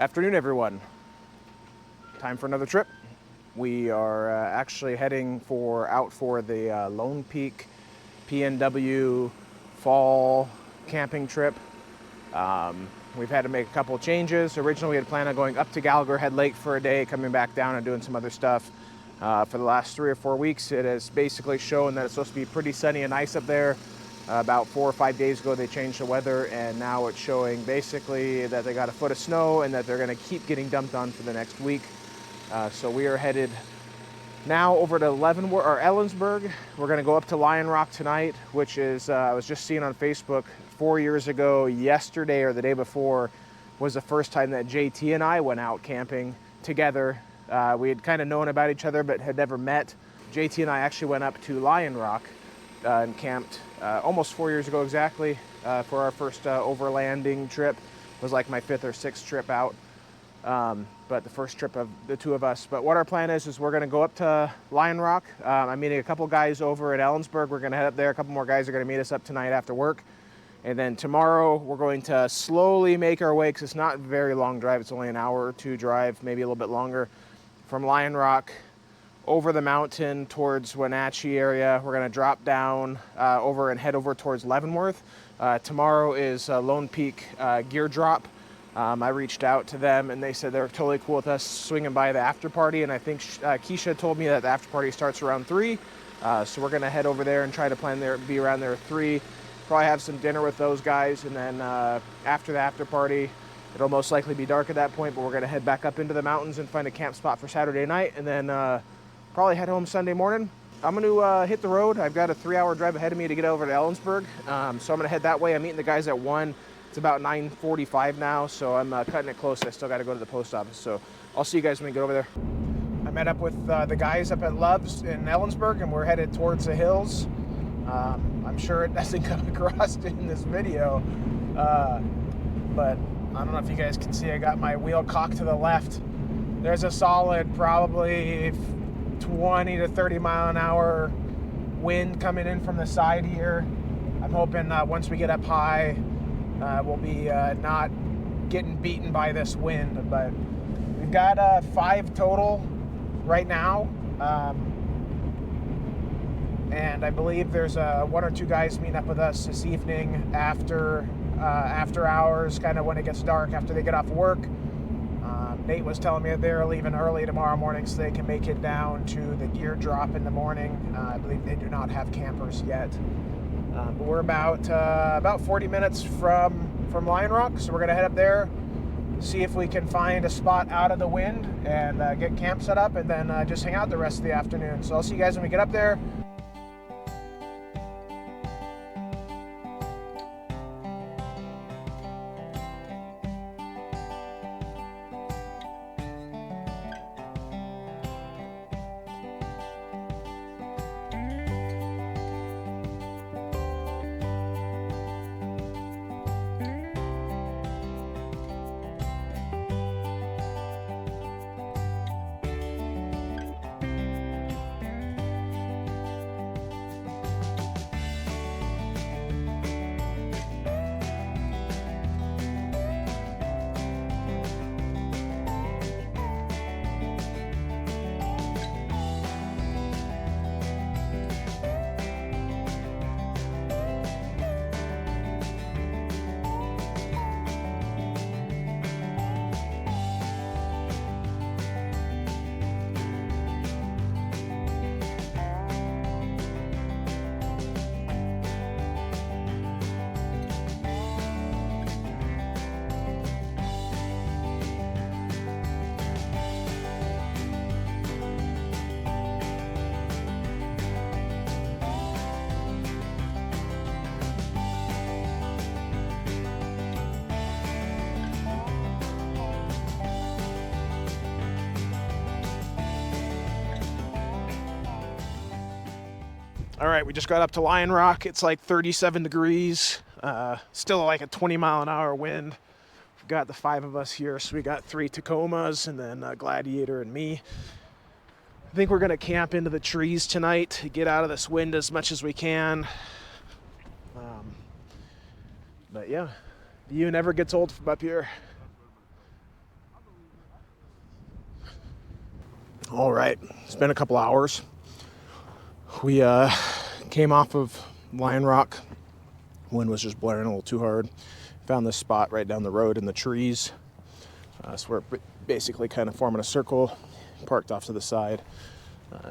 Afternoon, everyone. Time for another trip. We are actually heading out for the Lone Peak PNW fall camping trip. We've had to make a couple of changes. Originally, we had planned on going up to Gallagher Head Lake for a day, coming back down and doing some other stuff. For the last 3 or 4 weeks, it has basically shown that it's supposed to be pretty sunny and nice up there. About 4 or 5 days ago, they changed the weather, and now it's showing basically that they got a foot of snow and that they're going to keep getting dumped on for the next week. So we are headed now over to Ellensburg. We're going to go up to Lion Rock tonight, which is, I was just seeing on Facebook, 4 years ago, yesterday or the day before, was the first time that JT and I went out camping together. We had kind of known about each other, but had never met. JT and I actually went up to Lion Rock and camped almost 4 years ago exactly for our first overlanding trip. It was like my 5th or 6th trip out, but the first trip of the two of us. But what our plan is we're going to go up to Lion Rock. I'm meeting a couple guys over at Ellensburg. We're going to head up there. A couple more guys are going to meet us up tonight after work. And then tomorrow we're going to slowly make our way, because it's not a very long drive. It's only an hour or two drive, maybe a little bit longer, from Lion Rock over the mountain towards Wenatchee area. We're going to drop down over and head over towards Leavenworth. Tomorrow is Lone Peak gear drop. I reached out to them and they said they're totally cool with us swinging by the after party. And I think Keisha told me that the after party starts around 3. So we're going to head over there and try to be around there at 3. Probably have some dinner with those guys. And then after the after party, it'll most likely be dark at that point, but we're going to head back up into the mountains and find a camp spot for Saturday night. And then probably head home Sunday morning. I'm going to hit the road. I've got a 3-hour drive ahead of me to get over to Ellensburg. So I'm going to head that way. I'm meeting the guys at 1. It's about 9:45 now, so I'm cutting it close. I still got to go to the post office. So I'll see you guys when we get over there. I met up with the guys up at Love's in Ellensburg, and we're headed towards the hills. I'm sure it doesn't come across in this video, but I don't know if you guys can see, I got my wheel cocked to the left. There's a solid probably 20 to 30 mile an hour wind coming in from the side here. I'm hoping once we get up high, we'll be not getting beaten by this wind. But we've got 5 total right now. And I believe there's 1 or 2 guys meeting up with us this evening after hours, kind of when it gets dark, after they get off work. Nate was telling me that they're leaving early tomorrow morning so they can make it down to the gear drop in the morning. I believe they do not have campers yet. But we're about 40 minutes from Lion Rock, so we're going to head up there, see if we can find a spot out of the wind and get camp set up, and then just hang out the rest of the afternoon. So I'll see you guys when we get up there. All right, we just got up to Lion Rock. It's like 37 degrees, still like a 20 mile an hour wind. We've got the 5 of us here, so we got 3 Tacomas and then Gladiator and me. I think we're gonna camp into the trees tonight to get out of this wind as much as we can. But yeah, the view never gets old from up here. All right, it's been a couple hours. We came off of Lion Rock. Wind was just blaring a little too hard. Found this spot right down the road in the trees. So we're basically kind of forming a circle, parked off to the side.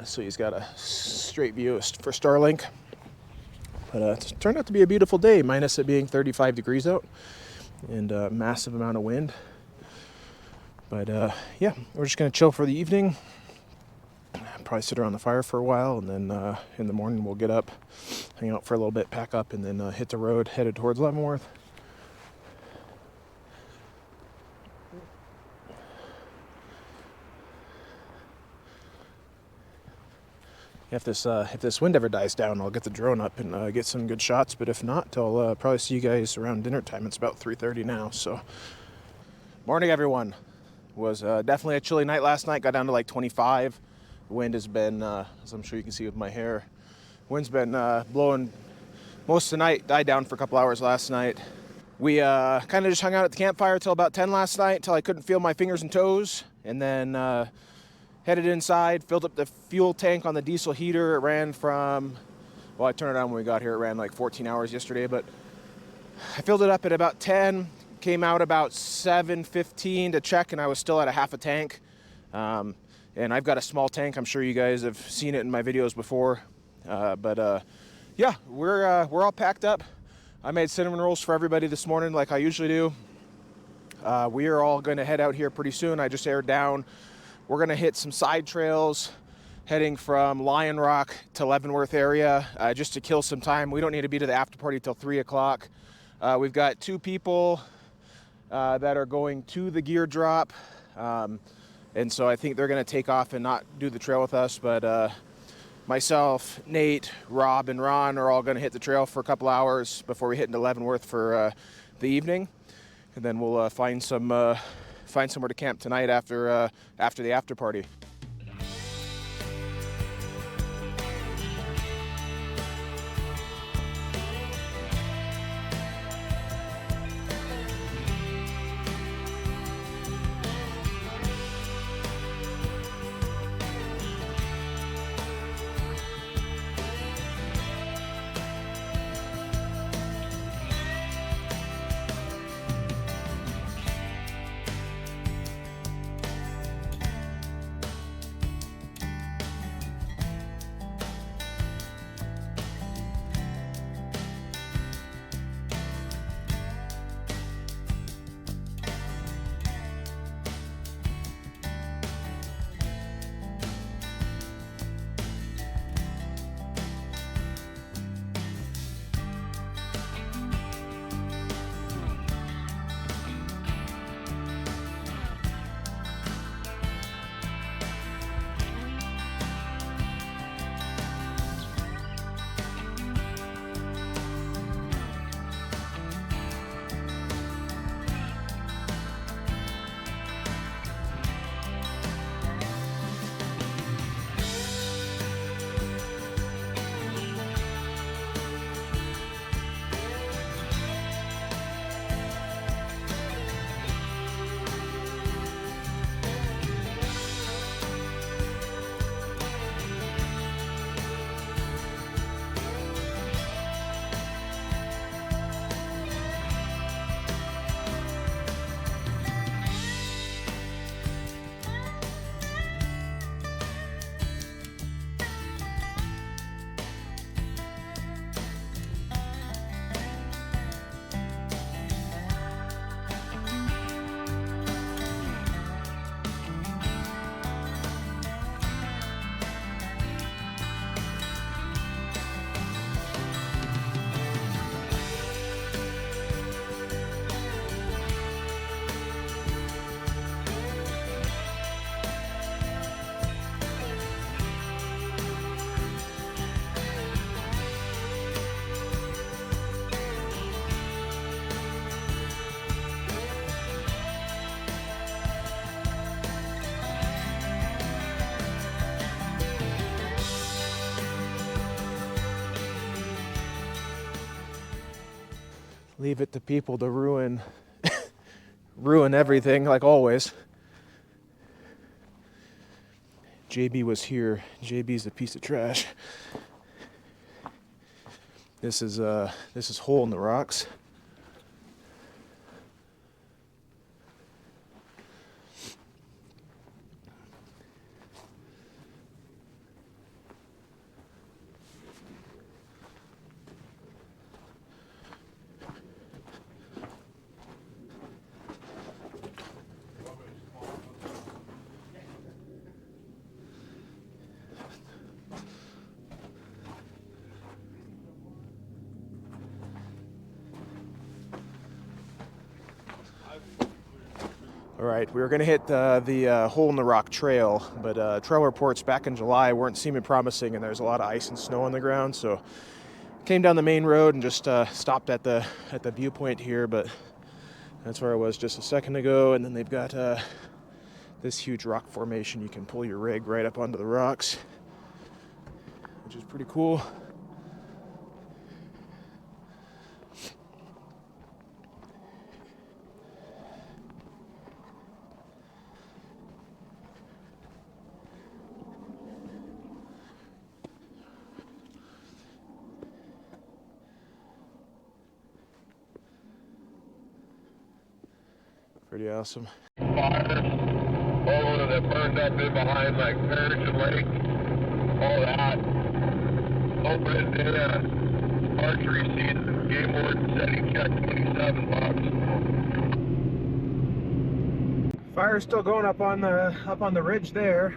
So he's got a straight view for Starlink. But it turned out to be a beautiful day, minus it being 35 degrees out and a massive amount of wind. But yeah, we're just going to chill for the evening. Probably sit around the fire for a while, and then in the morning we'll get up, hang out for a little bit, pack up, and then hit the road headed towards Leavenworth. If this wind ever dies down, I'll get the drone up and get some good shots. But if not, I'll probably see you guys around dinner time. It's about 3:30 now. So, morning, everyone. Was definitely a chilly night last night. Got down to like 25. The wind has been, as I'm sure you can see with my hair, wind's been blowing most of the night. Died down for a couple hours last night. We kind of just hung out at the campfire till about 10 last night, till I couldn't feel my fingers and toes, and then headed inside, filled up the fuel tank on the diesel heater. It ran from, well, I turned it on when we got here. It ran like 14 hours yesterday, but I filled it up at about 10, came out about 7:15 to check, and I was still at a half a tank. And I've got a small tank. I'm sure you guys have seen it in my videos before. But yeah, we're all packed up. I made cinnamon rolls for everybody this morning like I usually do. We are all going to head out here pretty soon. I just aired down. We're going to hit some side trails heading from Lion Rock to Leavenworth area just to kill some time. We don't need to be to the after party till 3 o'clock. We've got 2 people that are going to the gear drop. And so I think they're going to take off and not do the trail with us. But myself, Nate, Rob, and Ron are all going to hit the trail for a couple hours before we hit into Leavenworth for the evening. And then we'll find somewhere to camp tonight after the after party. Leave it to people to ruin everything, like always. JB was here. JB's a piece of trash. This is hole in the rocks. All right, we were going to hit the hole in the rock trail, but trail reports back in July weren't seeming promising, and there's a lot of ice and snow on the ground. So came down the main road and just stopped at the viewpoint here. But that's where I was just a second ago. And then they've got this huge rock formation. You can pull your rig right up onto the rocks, which is pretty cool. Pretty awesome. Fire, all of that burned up in behind like Parrish Lake, all that. Open in archery season, game warden said he checked $27. Fire's still going up on the ridge there.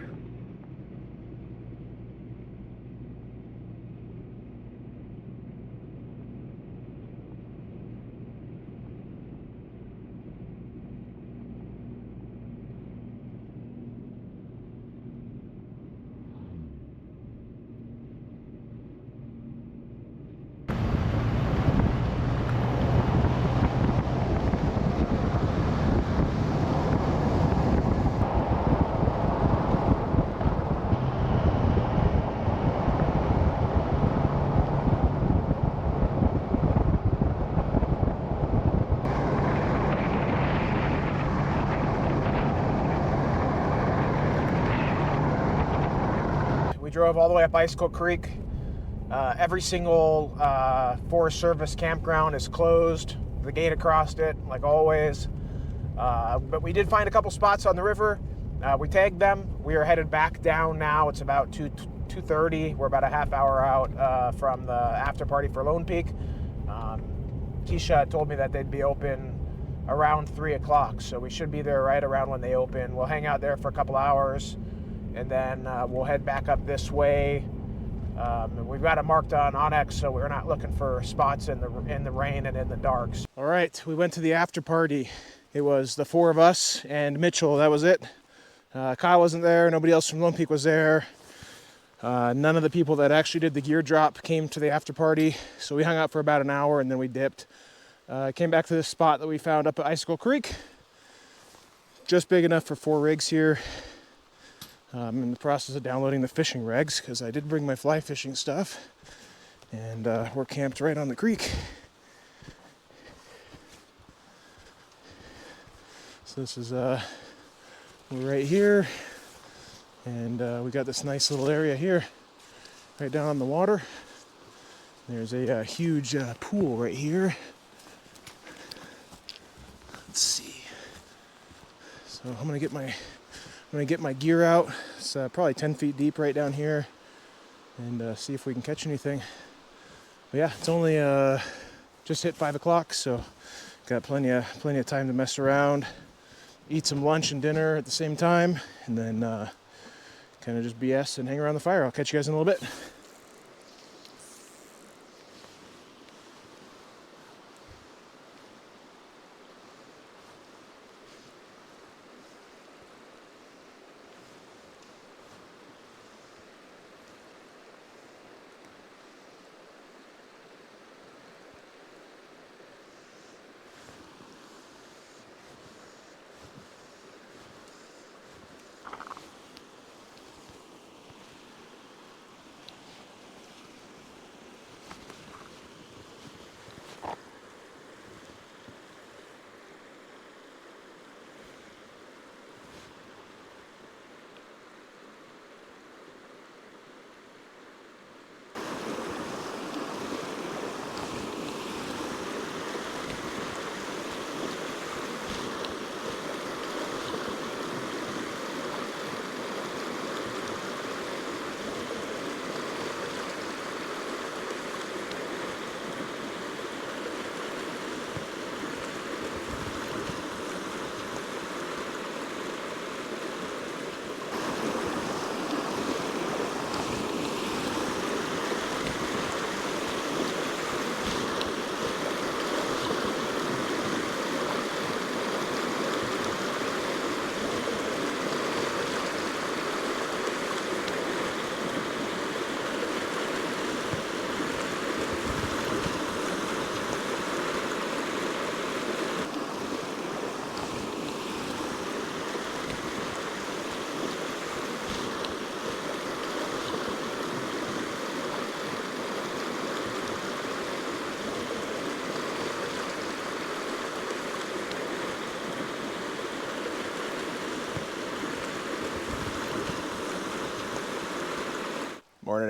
We drove all the way up Icicle Creek. Every single Forest Service campground is closed. The gate across it, like always. But we did find a couple spots on the river. We tagged them. We are headed back down now. It's about 2:30. We're about a half hour out from the after party for Lone Peak. Keisha told me that they'd be open around 3 o'clock, so we should be there right around when they open. We'll hang out there for a couple hours, and then we'll head back up this way. We've got it marked on Onyx, so we're not looking for spots in the rain and in the darks. All right, we went to the after party. It was the four of us and Mitchell. That was it. Kyle wasn't there. Nobody else from Lone Peak was there. None of the people that actually did the gear drop came to the after party, so we hung out for about an hour and then we dipped. Came back to this spot that we found up at Icicle Creek. Just big enough for 4 rigs here. I'm in the process of downloading the fishing regs because I did bring my fly fishing stuff, and we're camped right on the creek. So this is we're right here, and we got this nice little area here right down on the water. There's a huge pool right here. Let's see. So I'm gonna get my gear out. It's probably 10 feet deep right down here, and see if we can catch anything. But yeah, it's only just hit 5 o'clock, so got plenty of time to mess around, eat some lunch and dinner at the same time, and then kind of just BS and hang around the fire. I'll catch you guys in a little bit.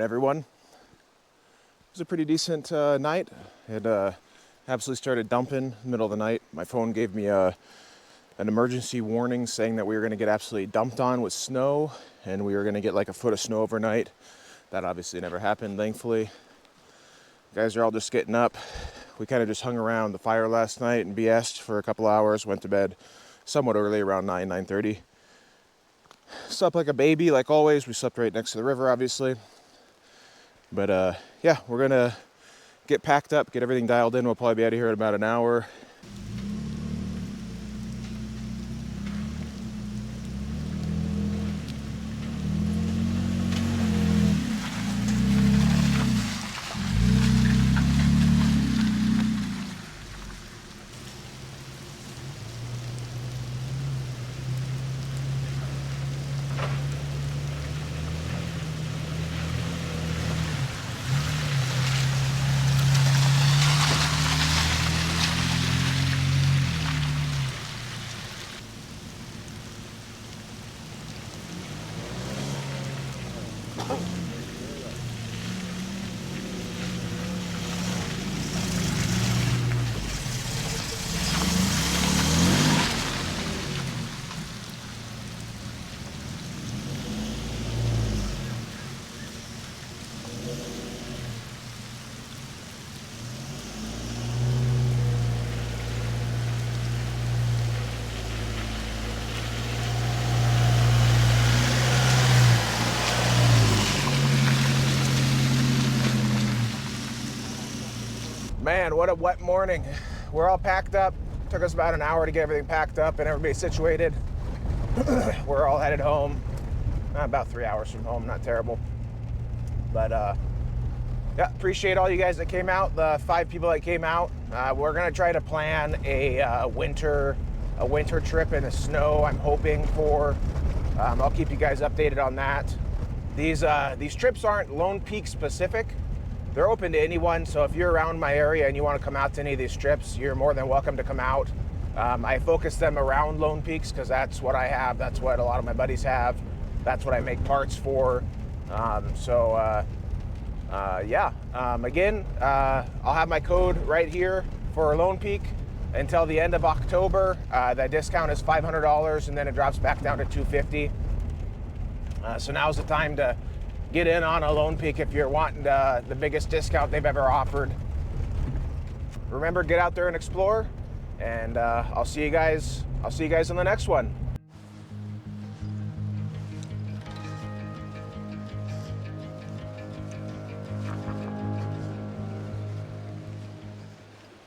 everyone. It was a pretty decent night. It absolutely started dumping in the middle of the night. My phone gave me an emergency warning saying that we were going to get absolutely dumped on with snow, and we were going to get like a foot of snow overnight. That obviously never happened, thankfully. Guys are all just getting up. We kind of just hung around the fire last night and BS'd for a couple hours, went to bed somewhat early, around 9:30. Slept like a baby, like always. We slept right next to the river, obviously. But yeah, we're gonna get packed up, get everything dialed in. We'll probably be out of here in about an hour. Man, what a wet morning. We're all packed up. Took us about an hour to get everything packed up and everybody situated. We're all headed home. About 3 hours from home, not terrible. But yeah, appreciate all you guys that came out, the 5 people that came out. We're gonna try to plan a winter trip in the snow, I'm hoping for. I'll keep you guys updated on that. These trips aren't Lone Peak specific. They're open to anyone, so if you're around my area and you want to come out to any of these trips, you're more than welcome to come out. I focus them around Lone Peaks because that's what I have, that's what a lot of my buddies have, that's what I make parts for. Yeah, again, I'll have my code right here for Lone Peak until the end of October. That discount is $500 and then it drops back down to $250. So now's the time to get in on a Lone Peak if you're wanting the biggest discount they've ever offered. Remember, get out there and explore, and I'll see you guys on the next one.